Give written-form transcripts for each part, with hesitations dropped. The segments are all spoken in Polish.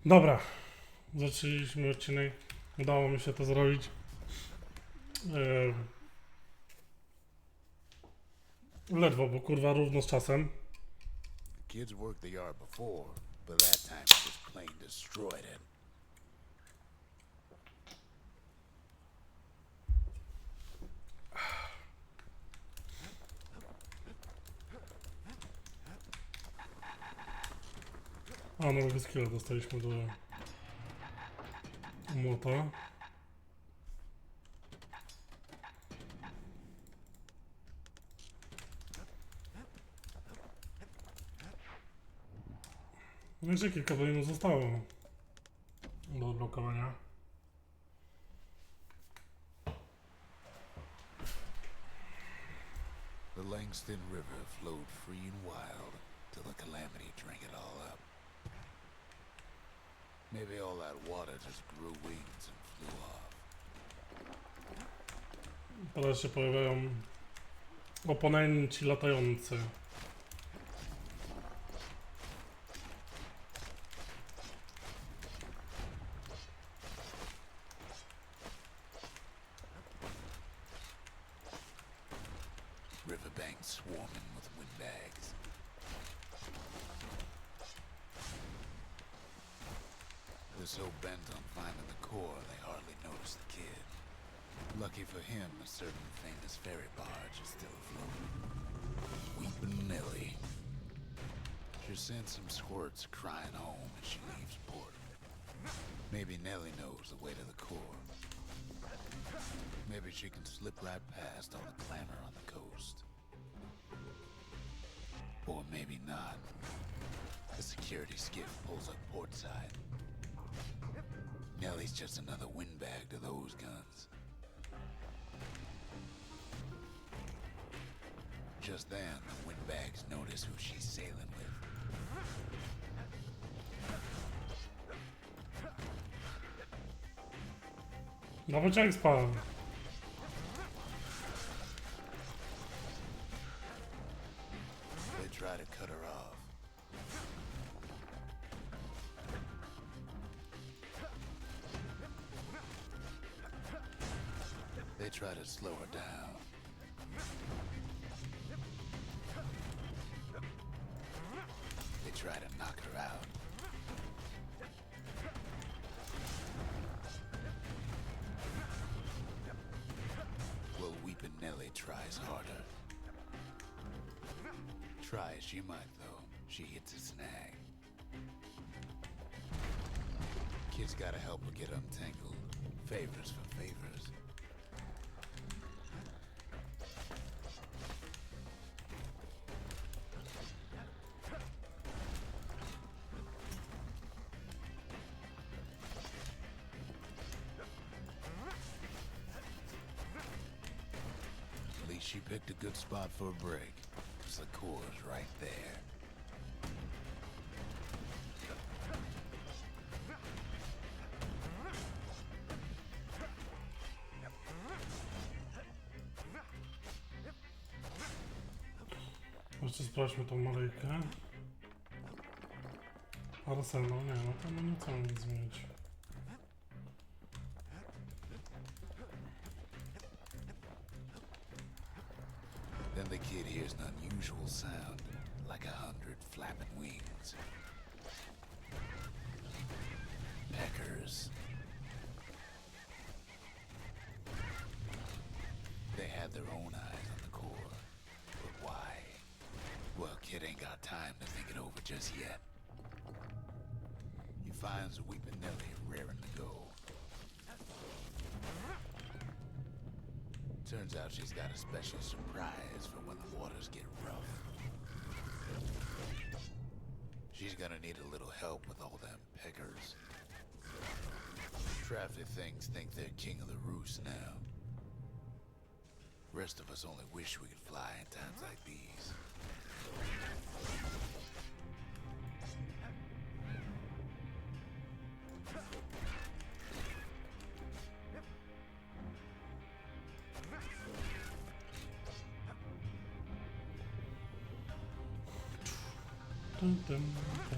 Dobra, zaczęliśmy odcinek. Udało mi się to zrobić. Ledwo, bo kurwa równo z czasem. Kids worked the yard before, but that time it just plain destroyed it. A, nowego skilla dostaliśmy do młota. No jeszcze kilka dolinów zostało do odblokowania. The Langston River flowed free and wild till the calamity drank it all up. Maybe all that water just grew wings and flew off. Teraz się pojawiają oponenci latający. Riverbanks swarming with windbags. They're so bent on finding the core, they hardly notice the kid. Lucky for him, a certain famous ferry barge is still afloat. Weepin' Nellie. She sends some squirts crying home as she leaves port. Maybe Nellie knows the way to the core. Maybe she can slip right past all the clamor on the coast. Or maybe not. The security skiff pulls up portside. Nellie's just another windbag to those guns. Just then, the windbags notice who she's sailing with. Nawet jak spałem. They try to cut her off. They try to slow her down. They try to knock her out. Well, Weepin' Nellie tries harder. Try as she might, though, she hits a snag. Kid's gotta help her get untangled. Favors for favors. At least she picked a good spot for a break, 'cause the core's right there. Jeszcze sprawdźmy tą Marejkę. Arsenał, nie, no to nie chcę nic zmienić. Then the kid hears an unusual sound, like 100 flapping wings. Peckers. They had their own eyes on the core. But why? Well, kid ain't got time to think it over just yet. He finds Weepin' Nellie raring to go. Turns out she's got a special surprise for when the waters get rough. She's gonna need a little help with all them peckers. Crafty things think they're king of the roost now. Rest of us only wish we could fly in times like these.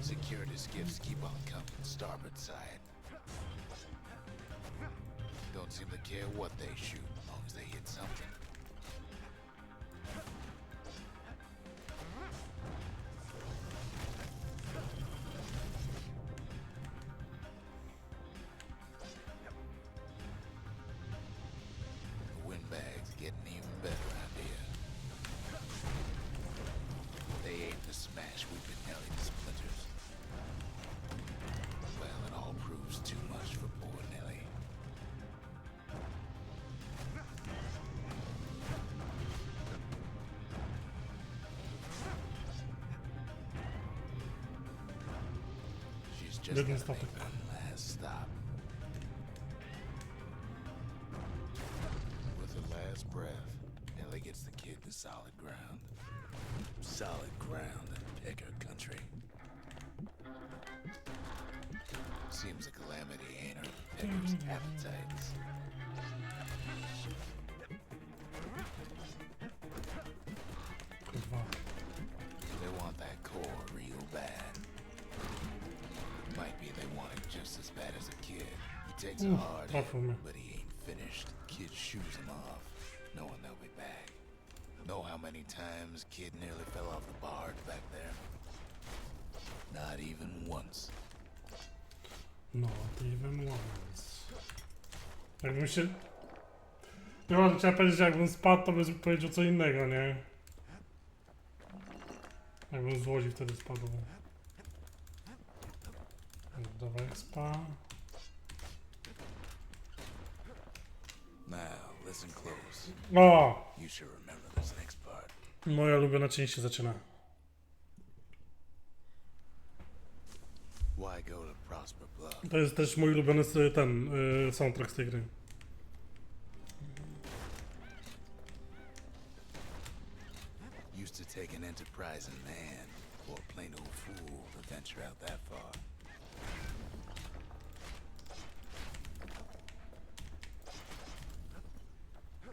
Security skiffs keep on coming starboard side. Don't seem to care what they shoot, as long as they hit something. The windbag's getting even better out here. They aim to smash Weeping Nelly to splinters. Well, it all proves too much for poor Nelly. She's just Didn't gotta stop make it. one last stop. With her last breath, Nelly gets the kid to solid ground. Solid ground in Pecker country. Seems a calamity ain't her Pecker's appetites. Kurwa. They want that core real bad. Might be they want it just as bad as a kid. He takes a hard hit, Trafił mnie. but he ain't finished. Kid shoots him off, knowing they'll be back. Know how many times Kid nearly fell off the barge back there? Not even once. Not even once. Jakbym się... Chyba chciałem powiedzieć, że jakbym spadł, to bym powiedział co innego, nie? Jakbym z łodzi wtedy spadł. Dobra, expa. Now, listen close. O! You should remember this next part. Moja ulubiona część się zaczyna. Why go to Prosper Bluff? To jest też mój ulubiony ten soundtrack z tej gry. Used to take an enterprising man or a plain old fool to venture out that far.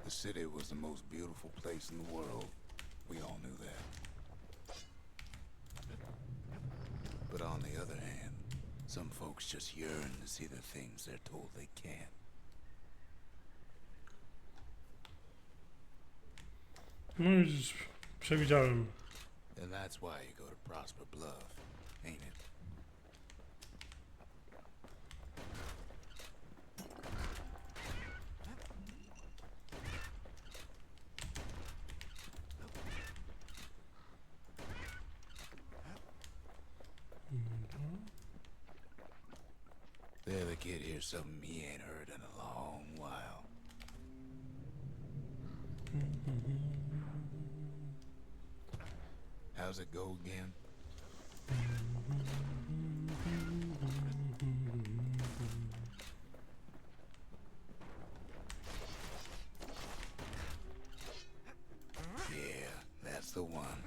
The city was the most beautiful place in the world. We all knew that. But on the other hand, some folks just yearn to see the things they're told they can't. No widzisz, przewidziałem. And that's why you go to Prosper Bluff, ain't it? There the kid hears something he ain't heard in a long while. How's it go again? Yeah, that's the one.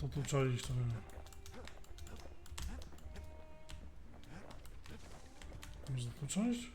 to tu trzeba iść, to wiem. Może tu trzeba iść?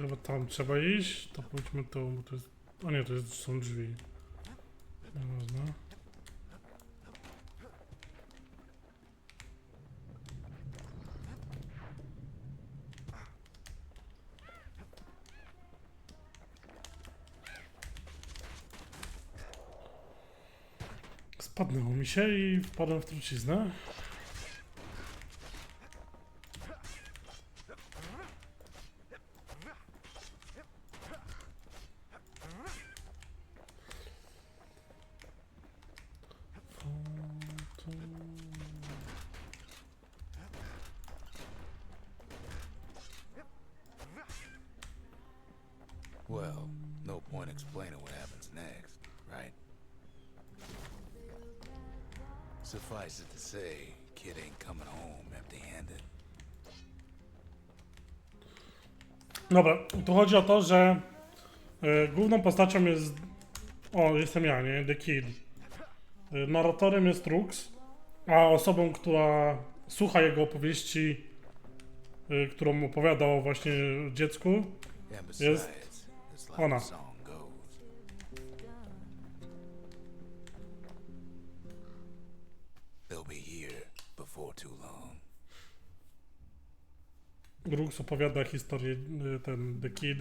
Chyba tam trzeba iść, to pójdźmy tu, bo to jest... A nie, to są drzwi. Nieważne. Spadnęło mi się i wpadłem w truciznę. Well, no point explaining what happens next, right? Suffice it to say, kid ain't coming home empty-handed. Dobra, tu chodzi o to, że główną postacią jest... O, jestem ja, nie? The Kid. Narratorem jest Rux, a osobą, która słucha jego opowieści, którą opowiadał właśnie dziecku, And besides, jest it's like ona. the song goes. They'll be here before too long. Rux opowiada historię, ten The Kid,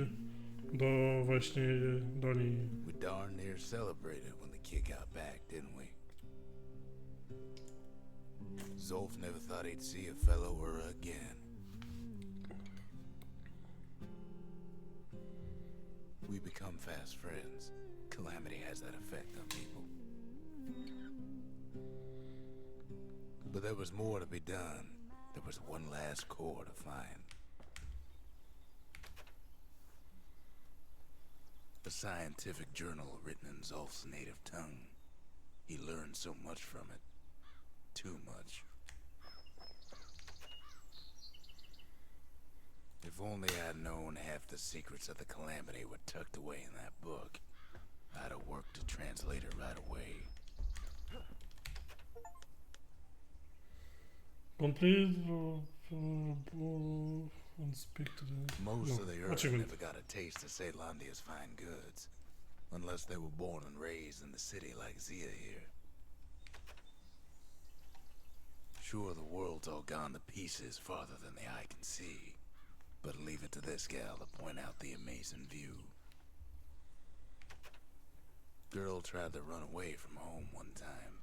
do właśnie do niej. We darn near celebrated when the kid got back, didn't we? Zolf never thought he'd see a fellow her again. We become fast friends. Calamity has that effect on people. But there was more to be done. There was one last core to find. A scientific journal written in Zolf's native tongue. He learned so much from it. Too much. If only I'd known half the secrets of the Calamity were tucked away in that book, I'd have worked to translate it right away. Complete and speak to the... Most No, of the Earth achievement. never got a taste of Ceylondia's fine goods, unless they were born and raised in the city like Zia here. Sure, the world's all gone to pieces farther than the eye can see, but leave it to this gal to point out the amazing view. Girl tried to run away from home one time,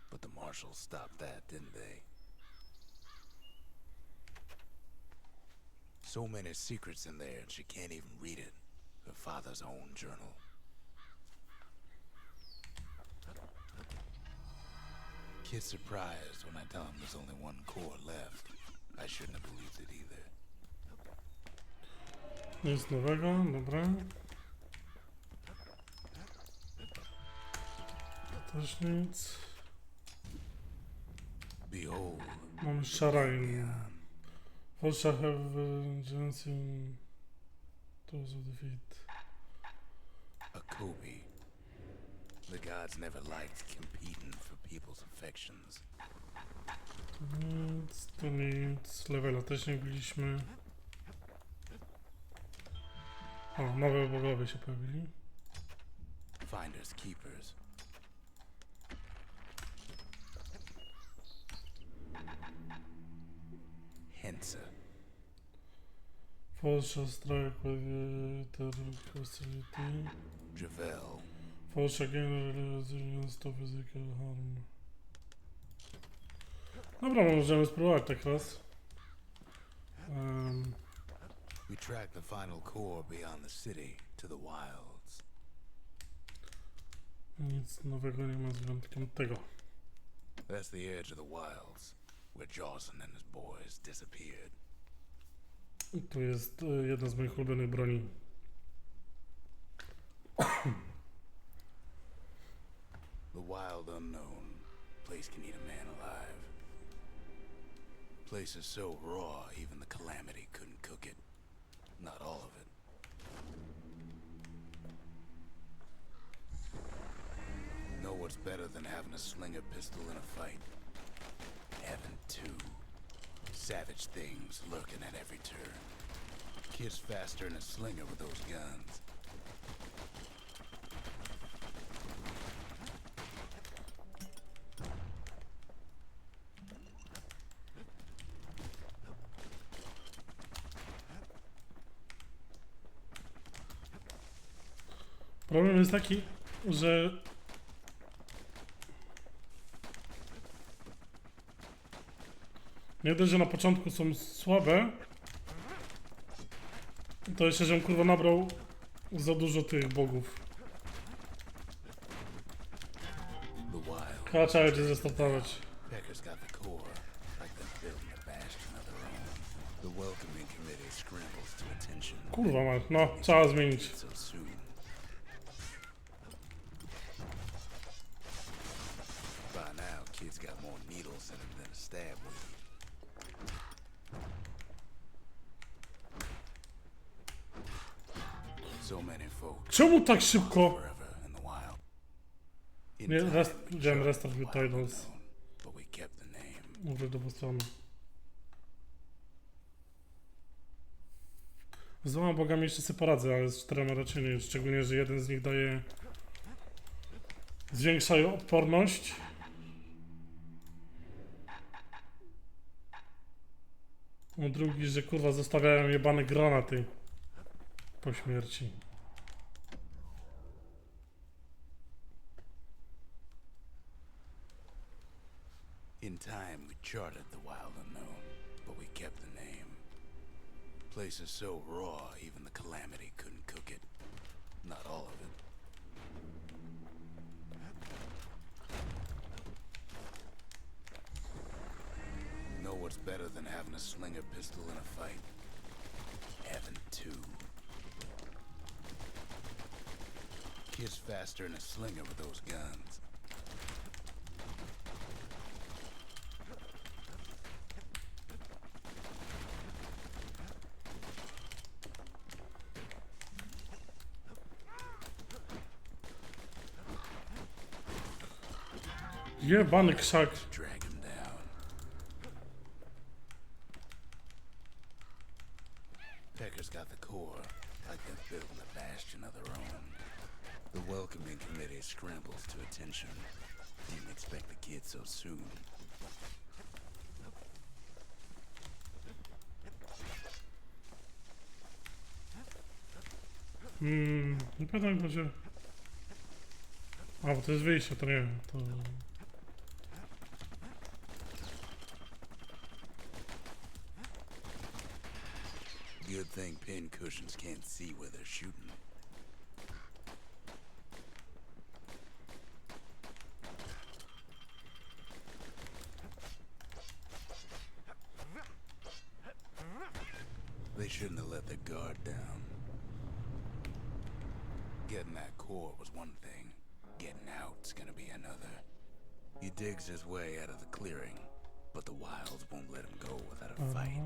but the marshals stopped that, didn't they? So many secrets in there, and she can't even read it. Her father's own journal. Kid's surprised when I tell him there's only one core left. I shouldn't have believed it either. Nic nowego, dobra. Też nic. Behold, Mamy Sharain. Forsha have Jensen. Those of defeat. a Kobe. The gods never liked competing for people's affections. To nic. Levela też nie byliśmy. O, nowe bogowie się pojawili. Finders keepers. Hensa. Forsha strike with facility. Javel. Forsha gain resilience to physical harm. Dobra, możemy spróbować tak raz. We track the final core beyond the city to the wilds. Nic nowego nie ma z wyjątkiem tego. That's the edge of the wilds, where Jawson and his boys disappeared. I tu jest jedna z moich ulubionych broni. The wild unknown. Place can eat a man alive. Place is so raw, even the Calamity couldn't cook it. Not all of it. Know what's better than having a slinger pistol in a fight? Having two. Savage things lurking at every turn. Kid's faster than a slinger with those guns. Problem jest taki, że nie dość, że na początku są słabe, to jeszcze, żebym kurwa nabrał za dużo tych bogów. The wild. Chyba trzeba będzie zrestartować. Pecker's got the core, like they're building a bastion of their own. The welcoming committee scrambles to attention. Kurwa mać, no, trzeba zmienić. So soon. By now, kid's got more needles in him than a stab wound. So many folks. Czemu tak szybko? Forever in the wild. In Nie, time, we wziąłem charted restart the with wild titles. unknown, but we kept the name. Mówię do strony. Z dwoma bogami jeszcze sobie poradzę, ale z czterema raczej nie. Szczególnie, że jeden z nich daje... zwiększa odporność. A drugi, że kurwa zostawiają jebane granaty po śmierci. In time, we charted the wild unknown, but we kept the name. Place is so raw, even the Calamity couldn't cook it. Not all of it. Know what's better than having a slinger pistol in a fight? Having two. Kid's faster than a slinger with those guns. Jebany krzak. Drag him down. Pecker's got the core, like they're building a bastion of their own. The welcoming committee scrambles to attention. Didn't expect the kid so soon. Nie pamiętam jak będzie... A, bo to jest wyjście, to nie, to... Good thing pin cushions can't see where they're shooting. They shouldn't have let their guard down. Getting that core was one thing. Getting out's gonna be another. He digs his way out of the clearing, but the wilds won't let him go without a fight.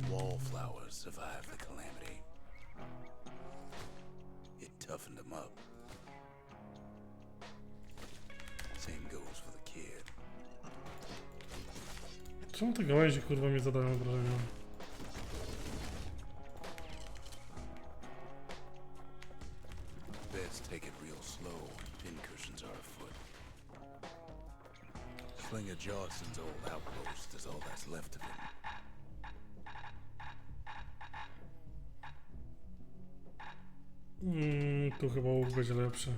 Wallflowers survived the Calamity. It toughened him up. Same goes for the kid. Czemu te gałęzie kurwa mi zadają wrażenia? Best take it real slow when pin cushions are afoot. Slinger Johnson's old outpost is all that's left of him. Tu chyba łuk będzie lepszy.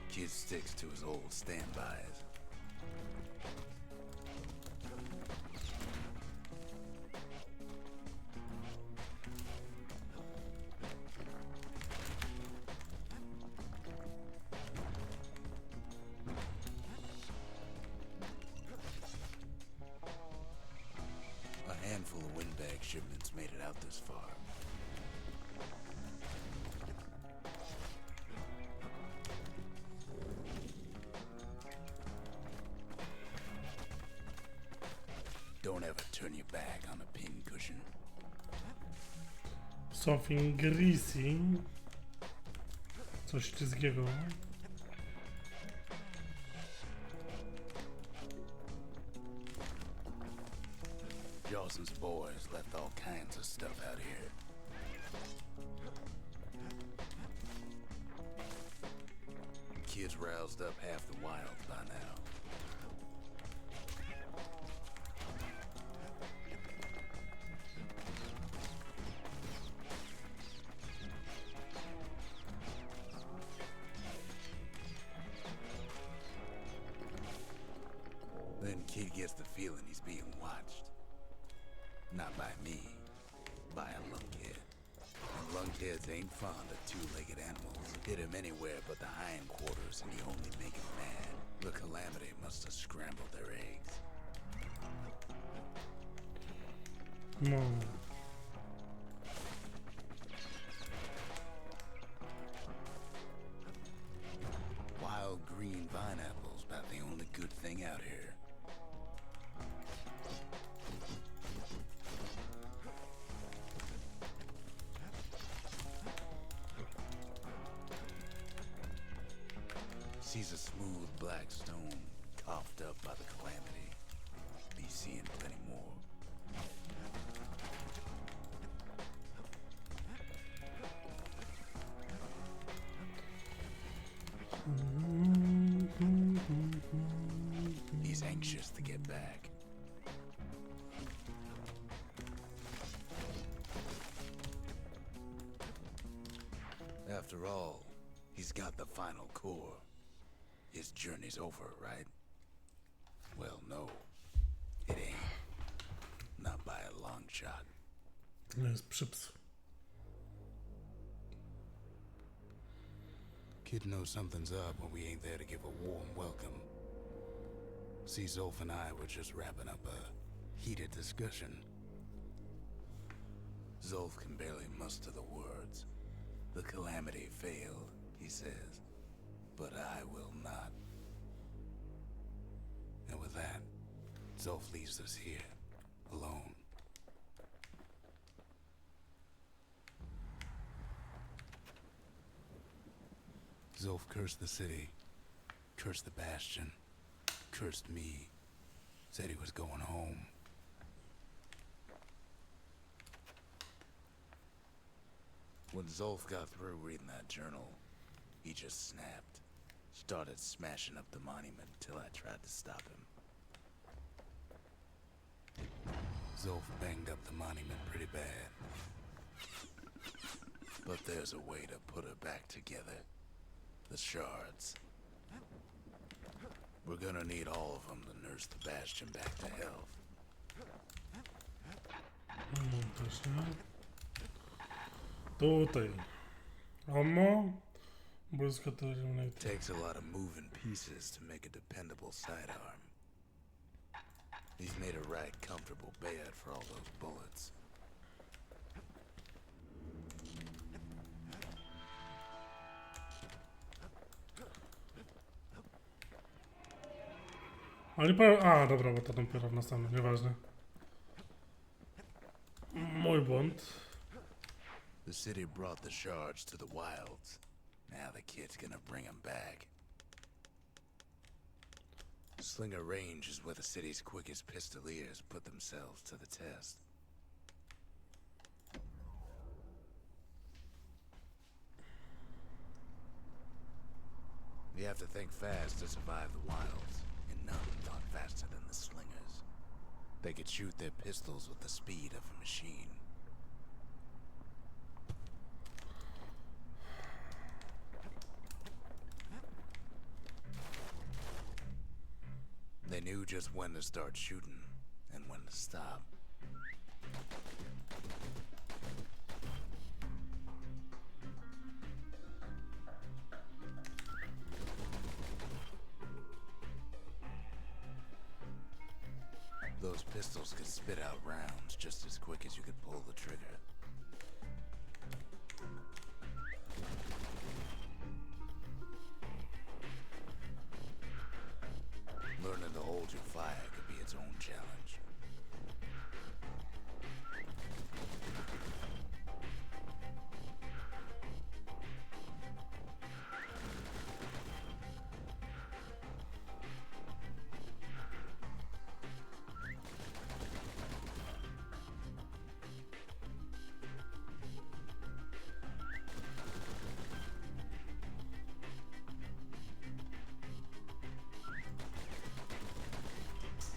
Kid sticks to his old standbys. A handful of windbag shipments made it out this far. Don't ever turn your back on a pincushion. Something greasy. Coś ślizgiego. Jawson's boys left all kinds of stuff out here. Kids roused up half the wild by now. Then Kid gets the feeling he's being watched. Not by me, by a lunkhead. And lunkheads ain't fond of two-legged animals. Hit him anywhere but the hindquarters and he only make him mad. The Calamity must have scrambled their eggs. No. Wild green vine apples about the only good thing out here. Sees a smooth black stone coughed up by the Calamity. Be seeing plenty more. He's anxious to get back. After all, he's got the final core. His journey's over, right? Well, no. It ain't. Not by a long shot. No jest przyps. Kid knows something's up when we ain't there to give a warm welcome. See, Zolf and I were just wrapping up a heated discussion. Zolf can barely muster the words. The Calamity failed, he says. But I will not. And with that, Zolf leaves us here, alone. Zolf cursed the city, cursed the Bastion, cursed me, said he was going home. When Zolf got through reading that journal, he just snapped. Started smashing up the monument till I tried to stop him. Zolf banged up the monument pretty bad. But there's a way to put her back together. The shards. We're gonna need all of them to nurse the Bastion back to health. Też nie. Tutaj. Ammo. Błyskotliwy. Takes a lot of moving pieces to make a dependable sidearm. He's made a right comfortable bed for all those bullets. Ale nie powiem... A, dobra, bo to dopiero w następnym, nieważne. Mój błąd. The city brought the shards to the wilds. Now the kid's gonna bring them back. Slinger Range is where the city's quickest pistoliers put themselves to the test. You have to think fast to survive the wilds, and none thought faster than the slingers. They could shoot their pistols with the speed of a machine. They knew just when to start shooting and when to stop. Those pistols could spit out rounds just as quick as you could pull the trigger. Learning to hold your fire could be its own challenge.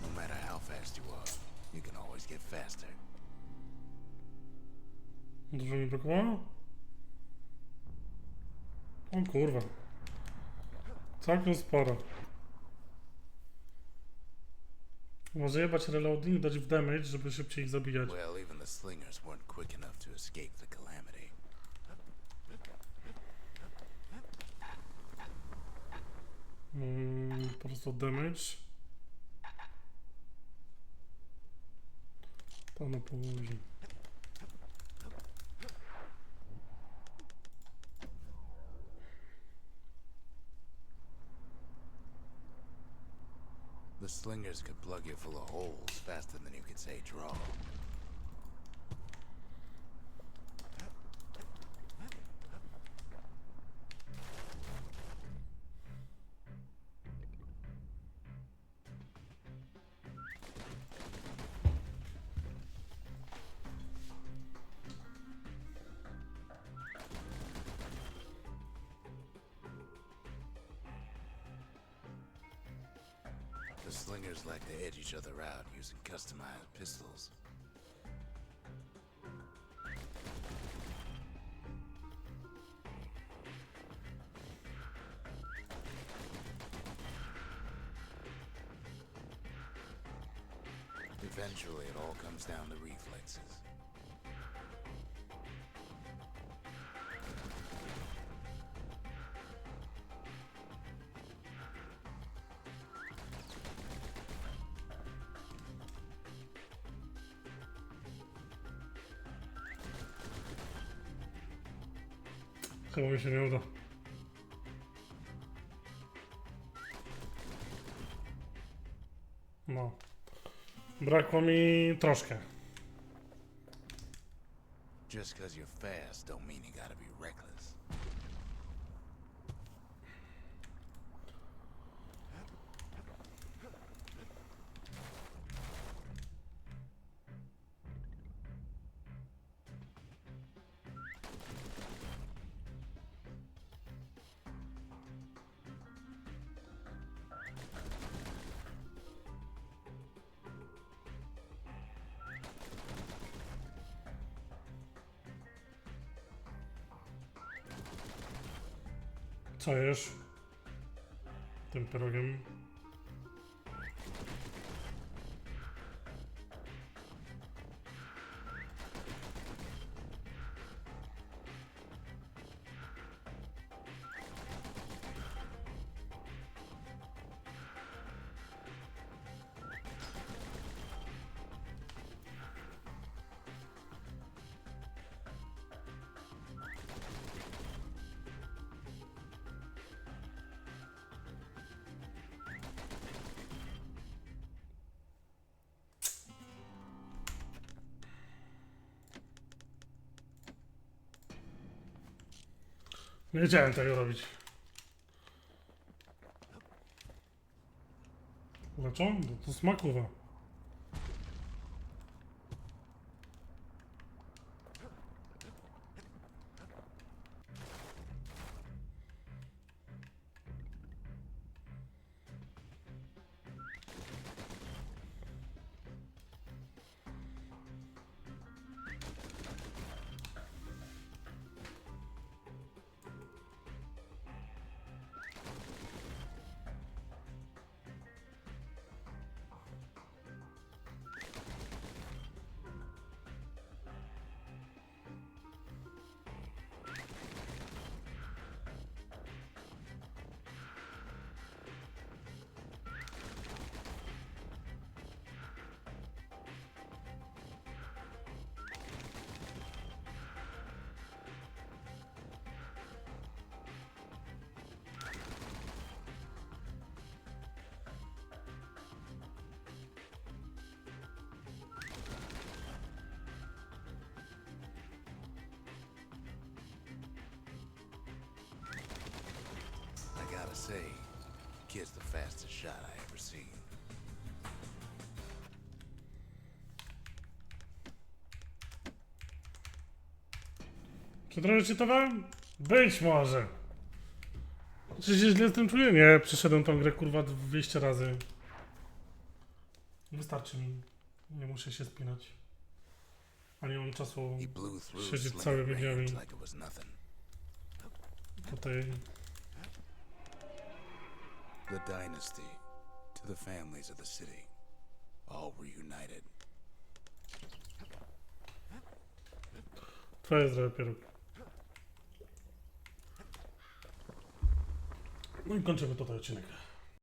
No matter how fast you are, you can always get faster. Dużo mi brakowało? O kurwa. Całkiem sporo. Może jebać reloading, dać w damage, żeby szybciej ich zabijać. Well, even the slingers weren't quick enough to escape the calamity. Po prostu damage. To na później. The slingers could plug you full of holes faster than you could say draw. The slingers like to edge each other out using customized pistols. Eventually, it all comes down to reflexes. Chyba mi się nie uda. No. Brakło mi troszkę. Just because you're fast don't mean you gotta be reckless. Co jesz? Tym pierogiem. Nie wiedziałem tego robić. Dlaczego? To smakowa. say, kid's the fastest shot I ever seen. Czy trochę czytowałem? Być może. Czy się źle z tym czuję? Nie, przeszedłem tą grę kurwa 200 razy. Wystarczy mi. Nie muszę się spinać. A nie mam czasu He blew through siedzieć Slinger całymi range dniami like it was nothing. tutaj. The dynasty, to the families of the city, all reunited. Twoje zdrowie, pieróg. No i kończymy tutaj odcinek.